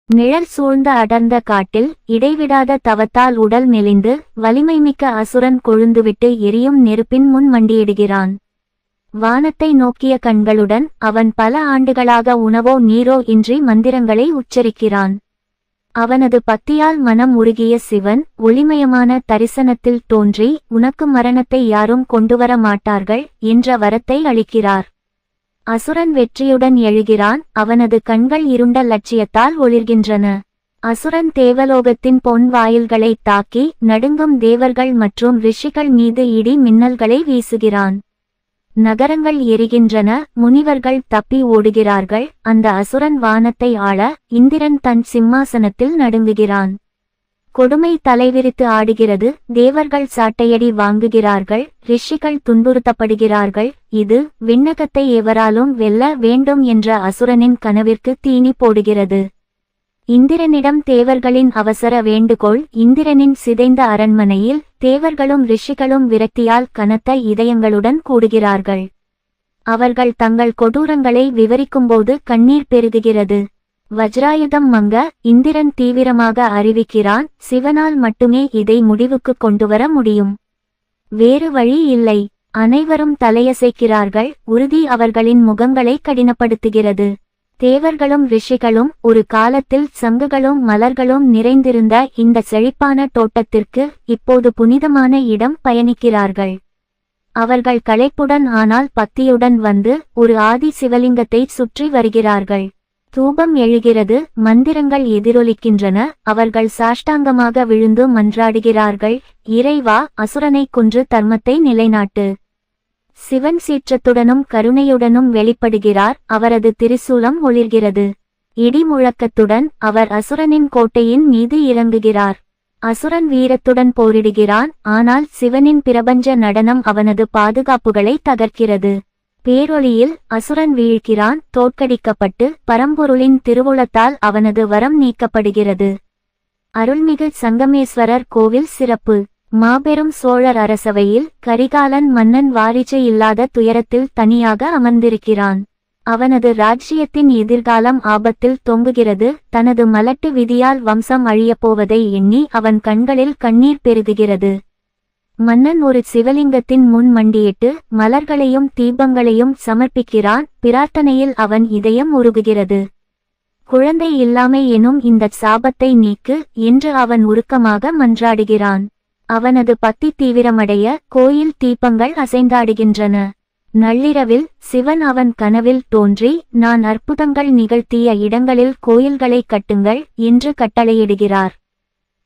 நிழல் சூழ்ந்த அடர்ந்த காட்டில் இடைவிடாத தவத்தால் உடல் மெலிந்து வலிமைமிக்க அசுரன் கொழுந்துவிட்டு எரியும் நெருப்பின் முன் மண்டியிடுகிறான். வானத்தை நோக்கிய கண்களுடன் அவன் பல ஆண்டுகளாக உணவோ நீரோ இன்றி மந்திரங்களை உச்சரிக்கிறான். அவனது பக்தியால் மனம் உருகிய சிவன் ஒளிமயமான தரிசனத்தில் தோன்றி, உனக்கு மரணத்தை யாரும் கொண்டுவர மாட்டார்கள் என்ற வரத்தை அளிக்கிறார். அசுரன் வெற்றியுடன் எழுகிறான். அவனது கண்கள் இருண்ட லட்சியத்தால் ஒளிர்கின்றன. அசுரன் தேவலோகத்தின் பொன் வாயில்களை தாக்கி நடுங்கும் தேவர்கள் மற்றும் ரிஷிகள் மீது இடி மின்னல்களை வீசுகிறான். நகரங்கள் எரிகின்றன. முனிவர்கள் தப்பி ஓடுகிறார்கள். அந்த அசுரன் வானத்தை ஆள இந்திரன் தன் சிம்மாசனத்தில் நடுங்குகிறான். கொடுமை தலைவிரித்து ஆடுகிறது. தேவர்கள் சாட்டையடி வாங்குகிறார்கள். ரிஷிகள் துன்புறுத்தப்படுகிறார்கள். இது விண்ணகத்தை எவராலும் வெல்ல வேண்டும் என்ற அசுரனின் கனவிற்கு தீனி போடுகிறது. இந்திரனிடம் தேவர்களின் அவசர வேண்டுகோள். இந்திரனின் சிதைந்த அரண்மனையில் தேவர்களும் ரிஷிகளும் விரக்தியால் கனத்த இதயங்களுடன் கூடுகிறார்கள். அவர்கள் தங்கள் கொடூரங்களை விவரிக்கும்போது கண்ணீர் பெருகுகிறது. வஜ்ராயுதம் மங்க இந்திரன் தீவிரமாக அறிவிக்கிறான், சிவனால் மட்டுமே இதை முடிவுக்கு கொண்டுவர முடியும். வேறு வழி இல்லை. அனைவரும் தலையசைக்கிறார்கள். உறுதி அவர்களின் முகங்களை கடினப்படுத்துகிறது. தேவர்களும் ரிஷிகளும் ஒரு காலத்தில் சங்குகளும் மலர்களும் நிறைந்திருந்த இந்த செழிப்பான தோட்டத்திற்கு இப்போது புனிதமான இடம் பயணிக்கிறார்கள். அவர்கள் களைப்புடன் ஆனால் பக்தியுடன் வந்து ஒரு ஆதி சிவலிங்கத்தை சுற்றி வருகிறார்கள். தூபம் எழுகிறது. மந்திரங்கள் எதிரொலிக்கின்றன. அவர்கள் சாஷ்டாங்கமாக விழுந்து மன்றாடுகிறார்கள், இறைவா, அசுரனை கொன்று தர்மத்தை நிலைநாட்டு. சிவன் சீற்றத்துடனும் கருணையுடனும் வெளிப்படுகிறார். அவரது திரிசூலம் ஒளிர்கிறது. இடி முழக்கத்துடன் அவர் அசுரனின் கோட்டையின் மீது இறங்குகிறார். அசுரன் வீரத்துடன் போரிடுகிறான். ஆனால் சிவனின் பிரபஞ்ச நடனம் அவனது பாதுகாப்புகளை தகர்க்கிறது. பேரொளியில் அசுரன் வீழ்கிறான். தோற்கடிக்கப்பட்டு பரம்பொருளின் திருவுளத்தால் அவனது வரம் நீக்கப்படுகிறது. அருள்மிகு சங்கமேஸ்வரர் கோவில் சிறப்பு. மாபெரும் சோழர் அரசவையில் கரிகாலன் மன்னன் வாரிசு இல்லாத துயரத்தில் தனியாக அமர்ந்திருக்கிறான். அவனது ராஜ்யத்தின் எதிர்காலம் ஆபத்தில் தொங்குகிறது. தனது மலட்டு விதியால் வம்சம் அழியப்போவதை எண்ணி அவன் கண்களில் கண்ணீர் பெருகுகிறது. மன்னன் ஒரு சிவலிங்கத்தின் முன் மண்டியிட்டு மலர்களையும் தீபங்களையும் சமர்ப்பிக்கிறான். பிரார்த்தனையில் அவன் இதயம் உருகுகிறது. குழந்தை இல்லாமை எனும் இந்த சாபத்தை நீக்கு என்று அவன் உருக்கமாக மன்றாடுகிறான். அவனது பக்தி தீவிரமடைய கோயில் தீபங்கள் அசைந்தாடுகின்றன. நள்ளிரவில் சிவன் அவன் கனவில் தோன்றி, நான் அற்புதங்கள் நிகழ்த்திய இடங்களில் கோயில்களை கட்டுங்கள் என்று கட்டளையிடுகிறார்.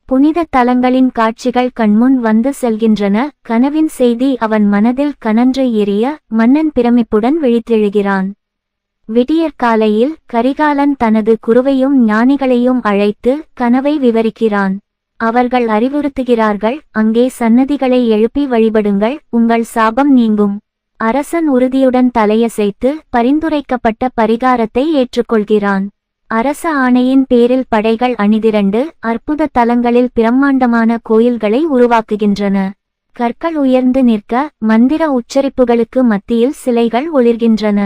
புனித தலங்களின் காட்சிகள் கண்முன் வந்து செல்கின்றன. கனவின் செய்தி அவன் மனதில் கனன்று எரிய மன்னன் பிரமிப்புடன் விழித்தெழுகிறான். விடியற்காலையில் கரிகாலன் தனது குருவையும் ஞானிகளையும் அழைத்து கனவை விவரிக்கிறான். அவர்கள் அறிவுறுத்துகிறார்கள், அங்கே சன்னதிகளை எழுப்பி வழிபடுங்கள், உங்கள் சாபம் நீங்கும். அரசன் உறுதியுடன் தலையசைத்து பரிந்துரைக்கப்பட்ட பரிகாரத்தை ஏற்றுக்கொள்கிறான். அரச ஆணையின் பேரில் படைகள் அணிதிரண்டு அற்புத தலங்களில் பிரம்மாண்டமான கோயில்களை உருவாக்குகின்றன. கற்கள் உயர்ந்து நிற்க மந்திர உச்சரிப்புகளுக்கு மத்தியில் சிலைகள் ஒளிர்கின்றன.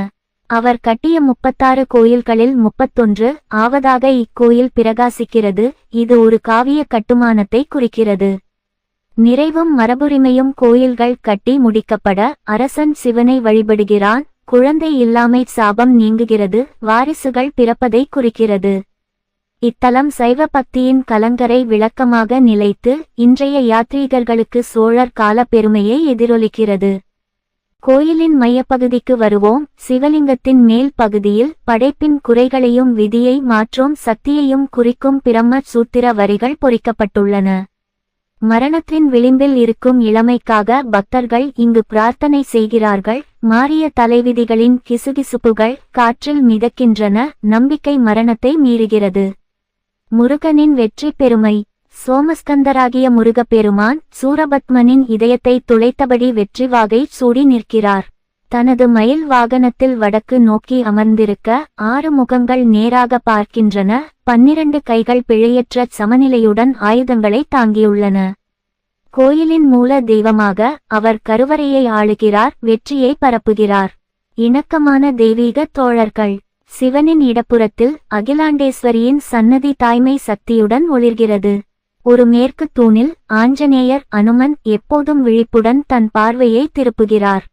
அவர் கட்டிய 36 கோயில்களில் 31 ஆவதாக இக்கோயில் பிரகாசிக்கிறது. இது ஒரு காவிய கட்டுமானத்தை குறிக்கிறது. நிறைவும் மரபுரிமையும் கோயில்கள் கட்டி முடிக்கப்பட அரசன் சிவனை வழிபடுகிறான். குழந்தை இல்லாமை சாபம் நீங்குகிறது. வாரிசுகள் பிறப்பதை குறிக்கிறது. இத்தலம் சைவ பக்தியின் கலங்கரை விளக்கமாக நிலைத்து இன்றைய யாத்ரீகர்களுக்கு சோழர் கால பெருமையை எதிரொலிக்கிறது. கோயிலின் மையப்பகுதிக்கு வருவோம். சிவலிங்கத்தின் மேல் பகுதியில் படைப்பின் குறைகளையும் விதியை மாற்றும் சக்தியையும் குறிக்கும் பிரம்ம சூத்திர வரிகள் பொறிக்கப்பட்டுள்ளன. மரணத்தின் விளிம்பில் இருக்கும் இளமைக்காக பக்தர்கள் இங்கு பிரார்த்தனை செய்கிறார்கள். மாறிய தலைவிதிகளின் கிசுகிசுப்புகள் காற்றில் மிதக்கின்றன. நம்பிக்கை மரணத்தை மீறுகிறது. முருகனின் வெற்றி பெருமை. சோமஸ்கந்தராகிய முருகப்பெருமான் சூரபத்மனின் இதயத்தை துளைத்தபடி வெற்றி வாகை சூடி நிற்கிறார். தனது மயில் வாகனத்தில் வடக்கு நோக்கி அமர்ந்திருக்க 6 முகங்கள் நேராக பார்க்கின்றன. 12 கைகள் பிழையற்ற சமநிலையுடன் ஆயுதங்களை தாங்கியுள்ளன. கோயிலின் மூல தெய்வமாக அவர் கருவறையை ஆளுகிறார். வெற்றியை பரப்புகிறார். இணக்கமான தெய்வீக தோழர்கள். சிவனின் இடப்புறத்தில் அகிலாண்டேஸ்வரியின் சன்னதி தாய்மை சக்தியுடன் ஒளிர்கிறது. ஒரு மேற்கு தூணில் ஆஞ்சநேயர் அனுமன் எப்போதும் விழிப்புடன் தன் பார்வையை திருப்புகிறார்.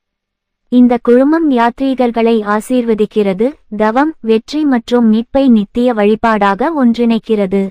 இந்த குழுமம் யாத்ரீகர்களை ஆசீர்வதிக்கிறது, தவம், வெற்றி மற்றும் மீட்பை நித்திய வழிபாடாக ஒன்றிணைக்கிறது.